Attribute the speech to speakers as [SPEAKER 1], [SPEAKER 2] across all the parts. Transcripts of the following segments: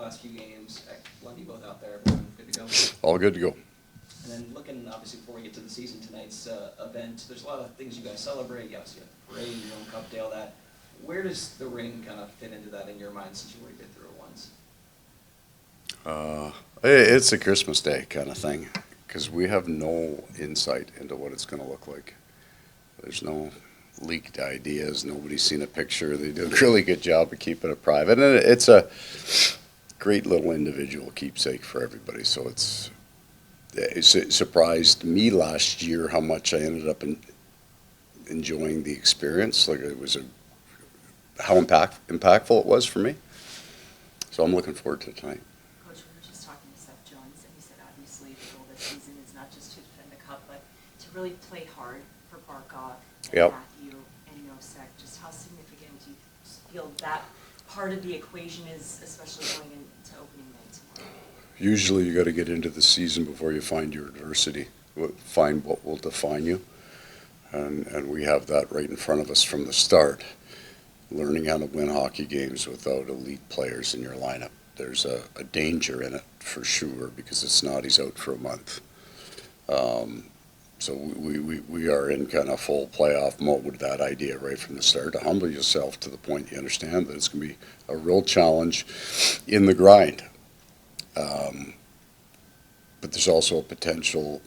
[SPEAKER 1] last few games at Lundy, both out there, everyone good to go?
[SPEAKER 2] All good to go.
[SPEAKER 1] And then looking, obviously, before we get to the season, tonight's event, there's a lot of things you guys celebrate. You obviously have the parade, your own cup day, all that. Where does the ring kind of fit into that in your mind, since you've already been through it once?
[SPEAKER 2] It's a Christmas Day kind of thing, because we have no insight into what it's going to look like. There's no leaked ideas. Nobody's seen a picture. They do a really good job of keeping it private. And it's a great little individual keepsake for everybody. So it surprised me last year how much I ended up enjoying the experience. Like it was how impactful it was for me. So I'm looking forward to tonight.
[SPEAKER 3] Coach, we were just talking to Seth Jones, and he said obviously the goal this season is not just to defend the cup, but to really play hard for Barkov and
[SPEAKER 2] Yep.
[SPEAKER 3] Matthew and Nosek. Just how significant do you feel that part of the equation is, especially going into opening night tomorrow?
[SPEAKER 2] Usually you got to get into the season before you find your adversity, find what will define you. And we have that right in front of us from the start. Learning how to win hockey games without elite players in your lineup. There's a danger in it for sure, because it's not he's out for a month. So we are in kind of full playoff mode with that idea right from the start, to humble yourself to the point you understand that it's going to be a real challenge in the grind. But there's also a potential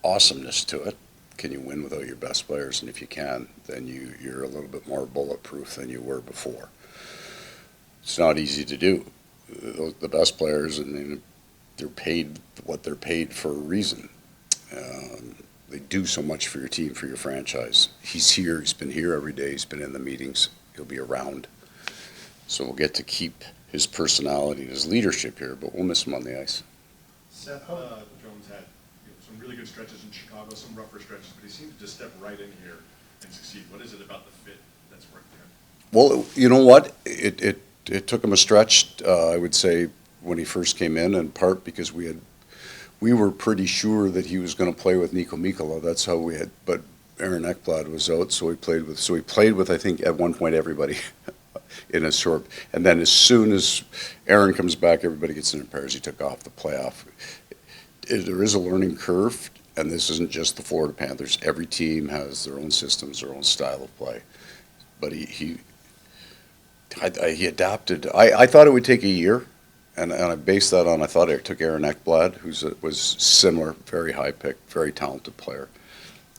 [SPEAKER 2] awesomeness to it. Can you win without your best players? And if you can, then you're a little bit more bulletproof than you were before. It's not easy to do. The best players, I mean, they're paid what they're paid for a reason. They do so much for your team, for your franchise. He's here. He's been here every day. He's been in the meetings. He'll be around. So we'll get to keep his personality and his leadership here, but we'll miss him on the ice.
[SPEAKER 4] Seth Jones had some really good stretches in Chicago, some rougher stretches, but he seemed to just step right in here and succeed. What is it about the fit that's worked there?
[SPEAKER 2] Well, you know what? It took him a stretch, I would say, when he first came in part because we were pretty sure that he was going to play with Nico Mikkola. That's how we had, but Aaron Ekblad was out, so he played with I think at one point everybody in a short, and then as soon as Aaron comes back, everybody gets in pairs. He took off the playoff. There is a learning curve, and this isn't just the Florida Panthers. Every team has their own systems, their own style of play. But he adapted. I thought it would take a year, and I based that on, I thought it took Aaron Ekblad, who was similar, very high pick, very talented player.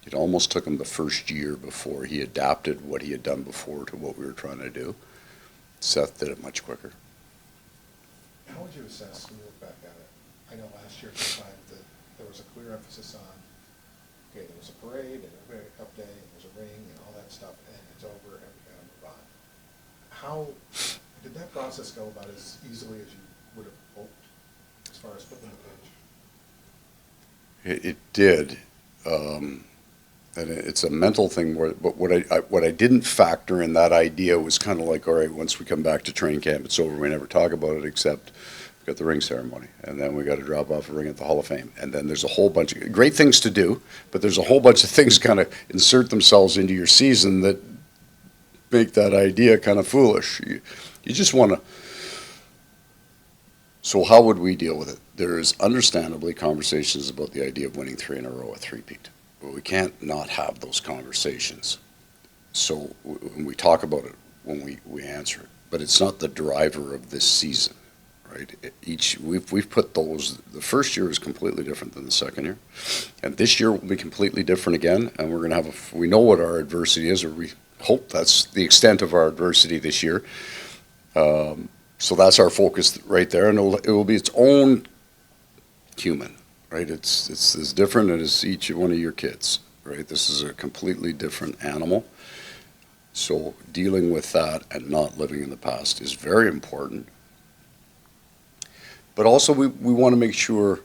[SPEAKER 2] It almost took him the first year before he adapted what he had done before to what we were trying to do. Seth did it much quicker.
[SPEAKER 5] How would you assess when you look back at it? I know last year at this time that there was a clear emphasis on, okay, there was a parade and a cup day and there's a ring and all that stuff and it's over and we gotta move on. How did that process go about as easily as you would have hoped as far as flipping the page?
[SPEAKER 2] It did. And it's a mental thing, but what I didn't factor in that idea was kind of like, all right, once we come back to training camp, it's over. We never talk about it except we've got the ring ceremony, and then we got to drop off a ring at the Hall of Fame, and then there's a whole bunch of great things to do, but there's a whole bunch of things kind of insert themselves into your season that make that idea kind of foolish. You just want to. So how would we deal with it? There is understandably conversations about the idea of winning 3 in a row, a three-peat. But we can't not have those conversations. So when we talk about it, when we answer it, but it's not the driver of this season, right? We've put those. The first year is completely different than the second year, and this year will be completely different again. And we're going to have we know what our adversity is, or we hope that's the extent of our adversity this year. So that's our focus right there, and it will be its own human. Right, it's as different as each one of your kids. Right, this is a completely different animal. So dealing with that and not living in the past is very important. But also we want to make sure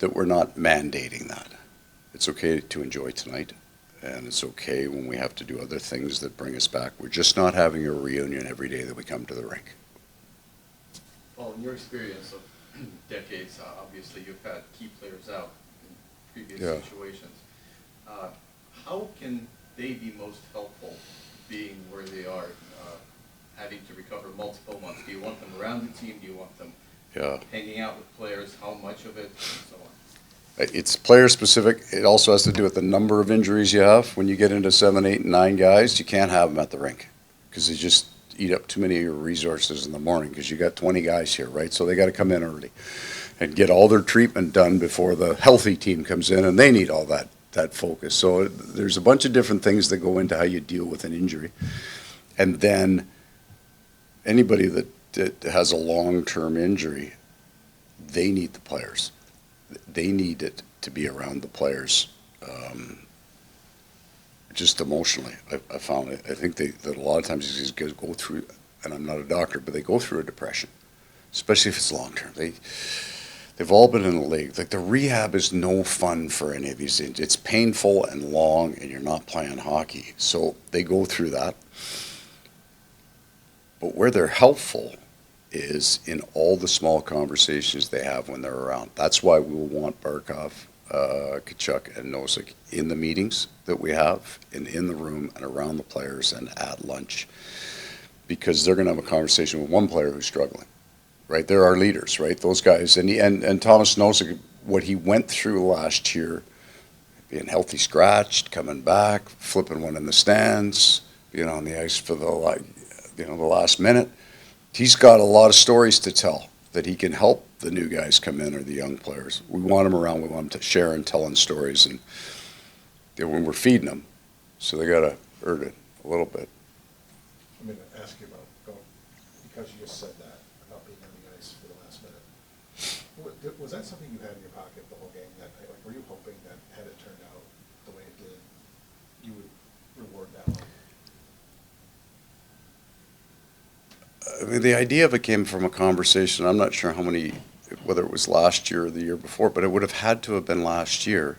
[SPEAKER 2] that we're not mandating that. It's okay to enjoy tonight, and it's okay when we have to do other things that bring us back. We're just not having a reunion every day that we come to the rink.
[SPEAKER 6] Well, in your experience of decades, obviously you've had key players out in previous situations. How can they be most helpful being where they are having to recover multiple months? Do you want them around the team? Do you want them
[SPEAKER 2] Yeah.
[SPEAKER 6] hanging out with players? How much of it, and so on?
[SPEAKER 2] It's player specific. It also has to do with the number of injuries you have. When you get into 7, 8, and 9 guys, you can't have them at the rink because they just eat up too many of your resources in the morning because you got 20 guys here, right? So they got to come in early and get all their treatment done before the healthy team comes in, and they need all that focus. So there's a bunch of different things that go into how you deal with an injury. And then anybody that has a long-term injury, they need the players. They need it to be around the players, just emotionally. I found it. I think that a lot of times these guys go through, and I'm not a doctor, but they go through a depression, especially if it's long-term. They've all been in the league. Like, the rehab is no fun for any of these things. It's painful and long, and you're not playing hockey. So they go through that. But where they're helpful is in all the small conversations they have when they're around. That's why we will want Barkov, Tkachuk, and Nosek in the meetings that we have, and in the room and around the players and at lunch, because they're going to have a conversation with one player who's struggling, right? They're our leaders, right? Those guys, and Thomas Nosek, what he went through last year, being healthy scratched, coming back, flipping one in the stands, being on the ice for the last minute. He's got a lot of stories to tell that he can help the new guys come in or the young players. We want them around. We want them to share and telling stories, and when we're feeding them, so they got to earn it a little bit.
[SPEAKER 5] I'm going to ask you about because you just said that about being on the ice for the last minute. Was that something you had in your pocket the whole game that night? Like, were you hoping that had it turned out the way it did, you would reward that one?
[SPEAKER 2] I mean, the idea of it came from a conversation. I'm not sure whether it was last year or the year before, but it would have had to have been last year.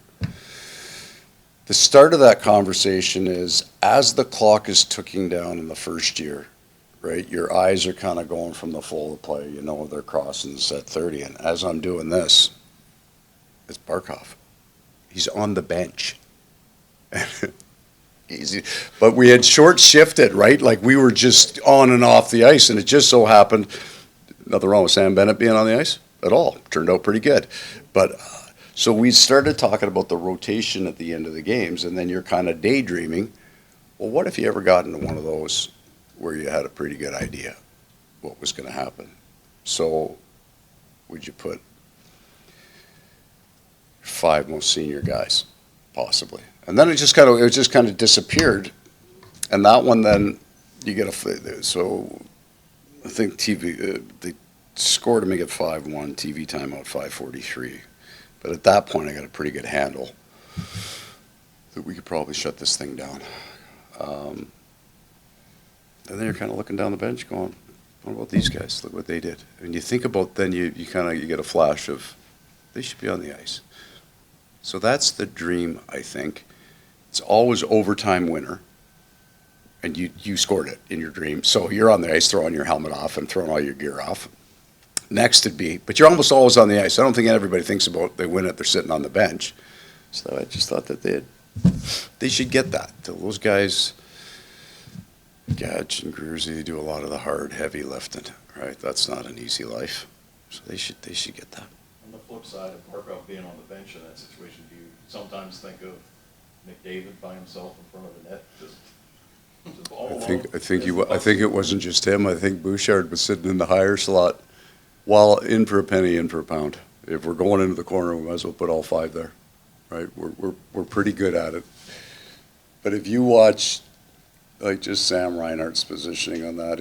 [SPEAKER 2] The start of that conversation is, as the clock is ticking down in the first year, right, your eyes are kind of going from the flow of play. You know they're crossing the set 30, and as I'm doing this, it's Barkov. He's on the bench. Easy. But we had short shifted, right? Like, we were just on and off the ice, and it just so happened, nothing wrong with Sam Bennett being on the ice at all. Turned out pretty good. But so we started talking about the rotation at the end of the games, and then you're kind of daydreaming. Well, what if you ever got into one of those where you had a pretty good idea what was going to happen? So would you put 5 most senior guys, possibly? And then it just kind of disappeared. And that one, then you get so I think they scored to make it 5-1, TV timeout 5:43. But at that point, I got a pretty good handle that we could probably shut this thing down. And then you're kind of looking down the bench going, what about these guys? Look what they did. And you think about, then you get a flash of, they should be on the ice. So that's the dream, I think. It's always overtime winner, and you scored it in your dream. So you're on the ice throwing your helmet off and throwing all your gear off. Next would be, but you're almost always on the ice. I don't think everybody thinks about they win it, they're sitting on the bench. So I just thought that they should get that. Those guys, Gadge and Gruersy, they do a lot of the hard, heavy lifting, right? That's not an easy life. So they should get that.
[SPEAKER 4] On the flip side of Barkov being on the bench in that situation, do you sometimes think of McDavid by himself in front of the net? Just all alone?
[SPEAKER 2] I think it wasn't just him. I think Bouchard was sitting in the higher slot, while in for a penny, in for a pound. If we're going into the corner, we might as well put all 5 there, right? We're pretty good at it. But if you watch, like, just Sam Reinhart's positioning on that,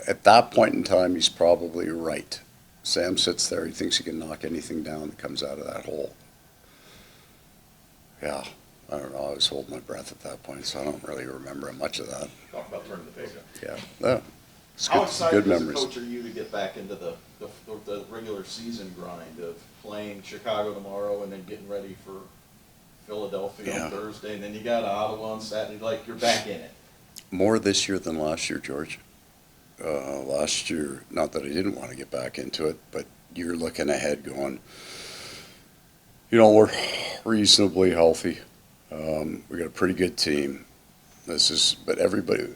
[SPEAKER 2] at that point in time, he's probably right. Sam sits there, he thinks he can knock anything down that comes out of that hole. Yeah, I don't know, I was holding my breath at that point, so I don't really remember much of that.
[SPEAKER 4] Talk about turning the page.
[SPEAKER 2] Yeah. It's
[SPEAKER 7] How
[SPEAKER 2] good
[SPEAKER 7] excited as a
[SPEAKER 2] memories.
[SPEAKER 7] coach are you to get back into the regular season grind of playing Chicago tomorrow and then getting ready for Philadelphia on Thursday, and then you got Ottawa on Saturday? Like, you're back in it.
[SPEAKER 2] More this year than last year, George. Last year, not that I didn't want to get back into it, but you're looking ahead going, we're reasonably healthy. We got a pretty good team. But everybody,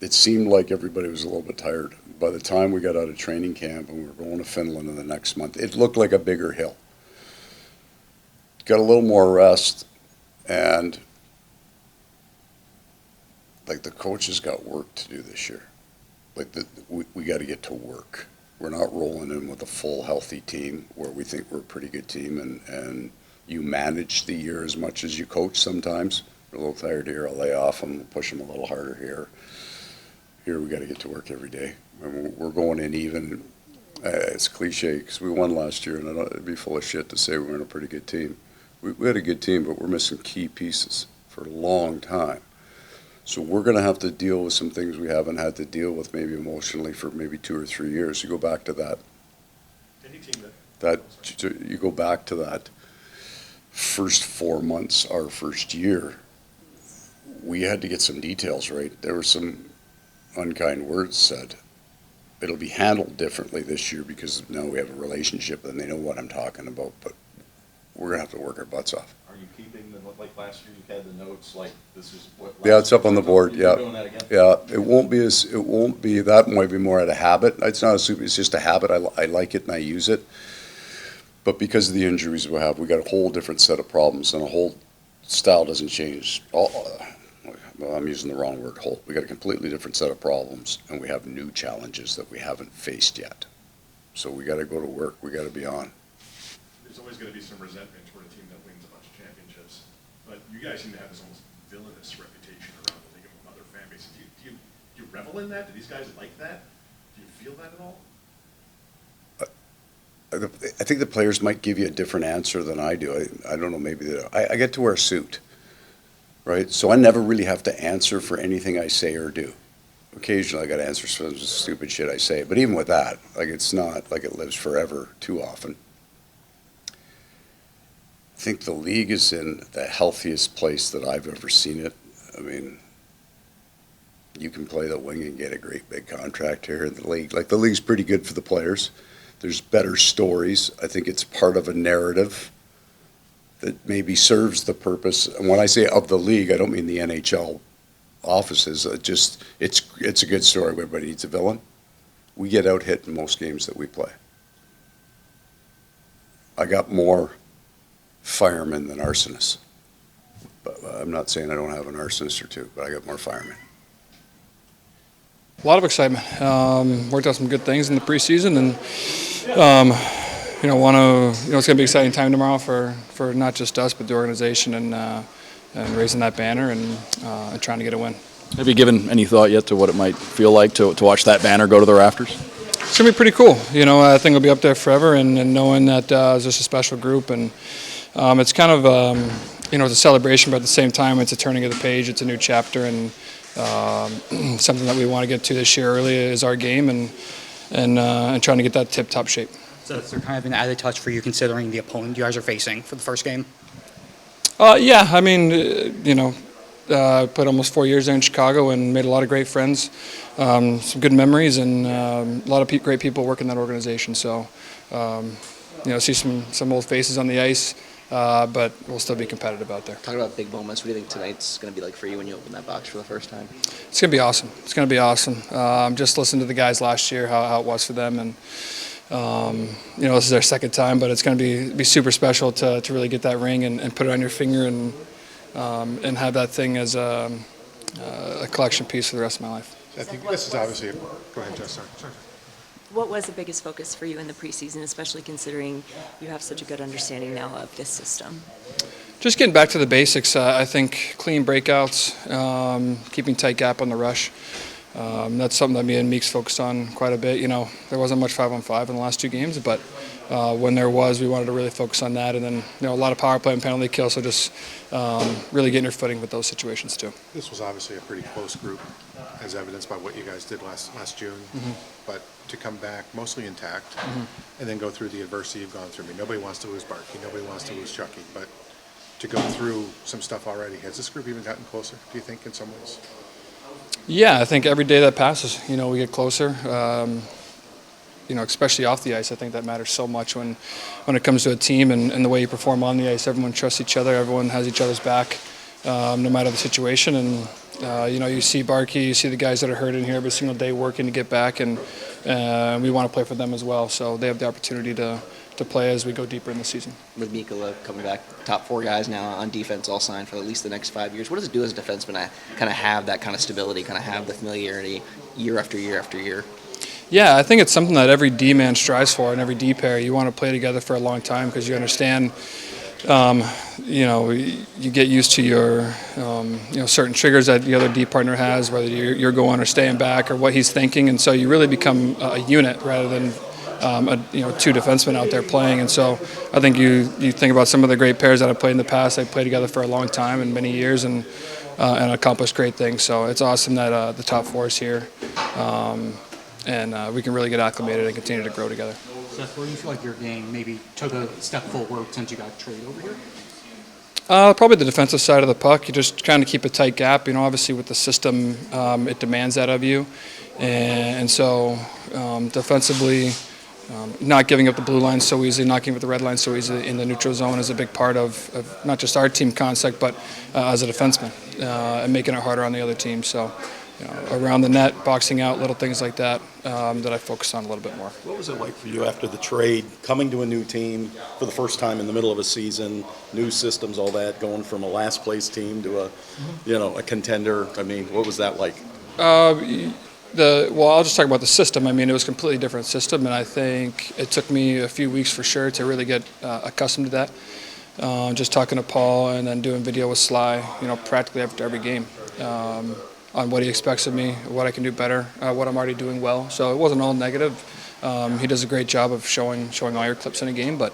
[SPEAKER 2] it seemed like everybody was a little bit tired. By the time we got out of training camp and we were going to Finland in the next month, it looked like a bigger hill. Got a little more rest, and like the coaches got work to do this year. Like we got to get to work. We're not rolling in with a full healthy team where we think we're a pretty good team, and you manage the year as much as you coach sometimes. We're a little tired here, I'll lay off them, push them a little harder here. Here we got to get to work every day. And we're going in even, it's cliche because we won last year, and it'd be full of shit to say we weren't a pretty good team. We had a good team, but we're missing key pieces for a long time. So we're going to have to deal with some things we haven't had to deal with maybe emotionally for maybe 2 or 3 years. You go back to that.
[SPEAKER 4] Any team
[SPEAKER 2] You go back to that first 4 months, our first year. We had to get some details right. There were some unkind words said. It'll be handled differently this year because now we have a relationship and they know what I'm talking about. But we're going to have to work our butts off.
[SPEAKER 7] Are you keeping the, like last year you had the notes, like this is what?
[SPEAKER 2] Yeah, it's up on the board, yeah.
[SPEAKER 7] You're doing that again?
[SPEAKER 2] Yeah, it won't be, that might be more out of habit. It's not a super, it's just a habit. I like it and I use it. But because of the injuries we have, we got a whole different set of problems, and a whole style doesn't change. Well, I'm using the wrong word, whole. We got a completely different set of problems, and we have new challenges that we haven't faced yet. So we got to go to work. We got to be on.
[SPEAKER 4] There's always going to be some resentment toward a team that wins a bunch of championships, but you guys seem to have this almost villainous reputation around the league among other fan bases. Do you revel in that? Do these guys like that? Do you feel that at all?
[SPEAKER 2] I think the players might give you a different answer than I do. I don't know, maybe I get to wear a suit, right? So I never really have to answer for anything I say or do. Occasionally I got to answer for some stupid shit I say, but even with that, like it's not like it lives forever too often. I think the league is in the healthiest place that I've ever seen it. I mean, you can play the wing and get a great big contract here in the league. Like the league's pretty good for the players. There's better stories. I think it's part of a narrative that maybe serves the purpose. And when I say of the league, I don't mean the NHL offices. It's a good story. Everybody needs a villain. We get out hit in most games that we play. I got more firemen than arsonists. But I'm not saying I don't have an arsonist or two, but I got more firemen.
[SPEAKER 8] A lot of excitement. Worked out some good things in the preseason, and it's going to be an exciting time tomorrow for not just us, but the organization, and raising that banner and trying to get a win.
[SPEAKER 9] Have you given any thought yet to what it might feel like to watch that banner go to the rafters?
[SPEAKER 8] It's going to be pretty cool. I think it'll be up there forever, and knowing that it's just a special group, and it's kind of it's a celebration, but at the same time, it's a turning of the page. It's a new chapter, and something that we want to get to this year early is our game, and trying to get that tip-top shape.
[SPEAKER 10] So is there kind of an added touch for you considering the opponent you guys are facing for the first game?
[SPEAKER 8] Yeah, I mean, I played almost 4 years there in Chicago and made a lot of great friends, some good memories, and a lot of great people working that organization. So, see some old faces on the ice, but we'll still be competitive out there.
[SPEAKER 1] Talking about big moments, what do you think tonight's going to be like for you when you open that box for the first time?
[SPEAKER 8] It's going to be awesome. It's going to be awesome. Just listened to the guys last year, how it was for them, and this is their second time, but it's going to be super special to really get that ring and put it on your finger and have that thing as a collection piece for the rest of my life.
[SPEAKER 5] I think this is obviously go ahead, Jess. Sorry.
[SPEAKER 3] What was the biggest focus for you in the preseason, especially considering you have such a good understanding now of this system?
[SPEAKER 8] Just getting back to the basics. I think clean breakouts, keeping tight gap on the rush. That's something that me and Meeks focused on quite a bit. There wasn't much 5-on-5 in the last two games, but when there was, we wanted to really focus on that. And then, a lot of power play and penalty kill, so just really getting your footing with those situations too.
[SPEAKER 5] This was obviously a pretty close group, as evidenced by what you guys did last June. Mm-hmm. But to come back mostly intact, mm-hmm. and then go through the adversity you've gone through. I mean, nobody wants to lose Barkey, nobody wants to lose Chucky, but to go through some stuff already, has this group even gotten closer, do you think, in some ways?
[SPEAKER 8] Yeah, I think every day that passes, we get closer. Especially off the ice, I think that matters so much when it comes to a team and the way you perform on the ice. Everyone trusts each other. Everyone has each other's back, no matter the situation. And You see Barkey, you see the guys that are hurt in here every single day working to get back, and we want to play for them as well. So they have the opportunity to play as we go deeper in the season.
[SPEAKER 1] With Mikkola coming back, top 4 guys now on defense, all signed for at least the next 5 years. What does it do as a defenseman to kind of have that kind of stability, kind of have the familiarity year after year after year?
[SPEAKER 8] Yeah, I think it's something that every D-man strives for, and every D-pair. You want to play together for a long time because you understand, you get used to your, certain triggers that the other D partner has, whether you're going or staying back or what he's thinking, and so you really become a unit rather than 2 defensemen out there playing. And so I think you think about some of the great pairs that I've played in the past. They played together for a long time and many years and accomplished great things. So it's awesome that the top 4 is here. And we can really get acclimated and continue to grow together.
[SPEAKER 10] Seth, where do you feel like your game maybe took a step forward since you got traded over here?
[SPEAKER 8] Probably the defensive side of the puck. You just trying to keep a tight gap. Obviously with the system, it demands that of you. And so defensively, not giving up the blue line so easily, not giving up the red line so easily in the neutral zone is a big part of not just our team concept, but as a defenseman, and making it harder on the other team. So around the net, boxing out, little things like that, that I focus on a little bit more.
[SPEAKER 11] What was it like for you after the trade, coming to a new team for the first time in the middle of a season, new systems, all that, going from a last place team to a contender? I mean, what was that like?
[SPEAKER 8] I'll just talk about the system. It was a completely different system, and I think it took me a few weeks for sure to really get accustomed to that. Just talking to Paul and then doing video with Sly, practically after every game. On what he expects of me, what I can do better, what I'm already doing well. So it wasn't all negative. He does a great job of showing all your clips in a game, but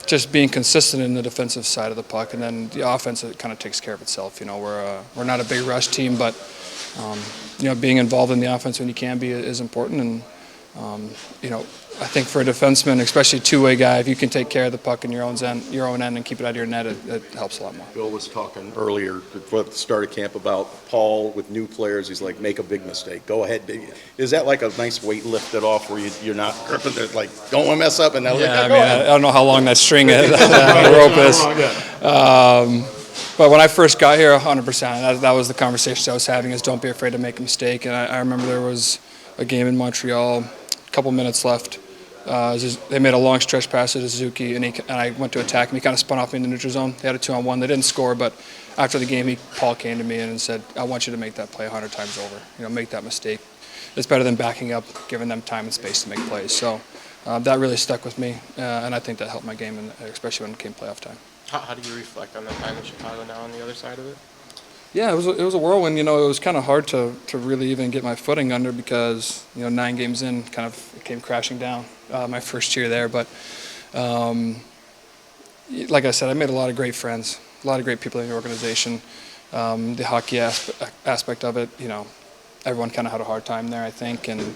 [SPEAKER 8] just being consistent in the defensive side of the puck, and then the offense, it kind of takes care of itself. We're not a big rush team, but being involved in the offense when you can be is important. And I think for a defenseman, especially a two-way guy, if you can take care of the puck in your own end and keep it out of your net, it helps a lot more.
[SPEAKER 11] Bill was talking earlier before the start of camp about Paul with new players. He's like, make a big mistake. Go ahead. Is that like a nice weight lifted off where you're not gripping it, like, don't want to mess up? And now
[SPEAKER 8] I don't know how long that string is, that rope is. But when I first got here, 100%, that was the conversation I was having, is don't be afraid to make a mistake. And I remember there was a game in Montreal, a couple minutes left. They made a long stretch pass to Suzuki, and I went to attack him. He kind of spun off me in the neutral zone. They had a 2-on-1. They didn't score, but after the game, Paul came to me and said, I want you to make that play 100 times over. Make that mistake. It's better than backing up, giving them time and space to make plays. So that really stuck with me, and I think that helped my game, especially when it came playoff time.
[SPEAKER 12] How do you reflect on that time in Chicago now on the other side of it?
[SPEAKER 8] Yeah, it was a whirlwind. It was kind of hard to really even get my footing under because 9 games in, kind of it came crashing down my first year there. But like I said, I made a lot of great friends, a lot of great people in the organization. The hockey aspect of it, everyone kind of had a hard time there, I think. And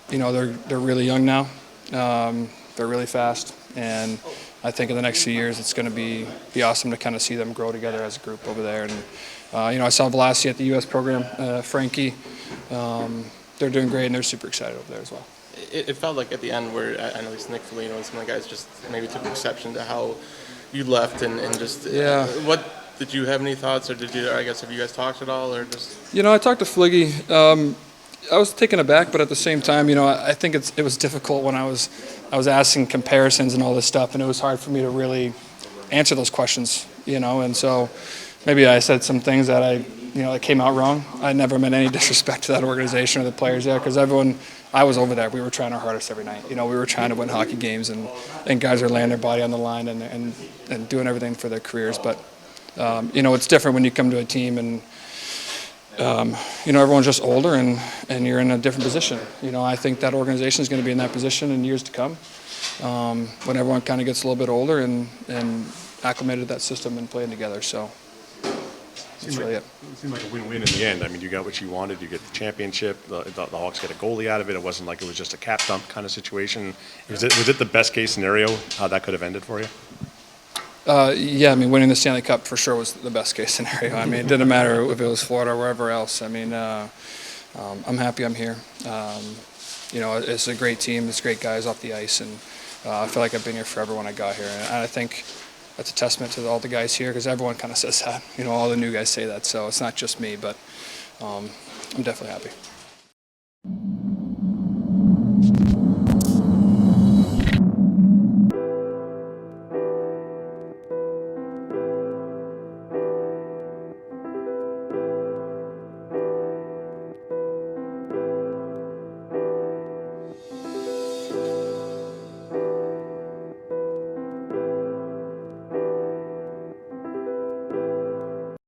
[SPEAKER 8] they're really young now. They're really fast, and I think in the next few years it's going to be awesome to kind of see them grow together as a group over there. And I saw Velasi at the U.S. program, Frankie. They're doing great, and they're super excited over there as well.
[SPEAKER 12] It felt like at the end where at least Nick Foligno and some of the guys just maybe took exception to how you left and just what did you have any thoughts, or have you guys talked at all, or just? I talked to Fliggy.
[SPEAKER 8] I was taken aback, but at the same time, I think it was difficult when I was asking comparisons and all this stuff, and it was hard for me to really answer those questions, and so maybe I said some things that that came out wrong. I never meant any disrespect to that organization or the players there, because I was over there. We were trying our hardest every night. We were trying to win hockey games, and guys are laying their body on the line and doing everything for their careers. But it's different when you come to a team and everyone's just older and you're in a different position. I think that organization is going to be in that position in years to come, when everyone kind of gets a little bit older and acclimated to that system and playing together. So that's really it.
[SPEAKER 4] It seemed like a win-win in the end. I mean, you got what you wanted. You get the championship. The Hawks get a goalie out of it. It wasn't like it was just a cap dump kind of situation. Was it the best case scenario, how that could have ended for you?
[SPEAKER 8] Yeah, winning the Stanley Cup for sure was the best case scenario. It didn't matter if it was Florida or wherever else. I'm happy I'm here. It's a great team. It's great guys off the ice, and I feel like I've been here forever when I got here. And I think that's a testament to all the guys here, because everyone kind of says that. You know, all the new guys say that, so it's not just me, but I'm definitely happy.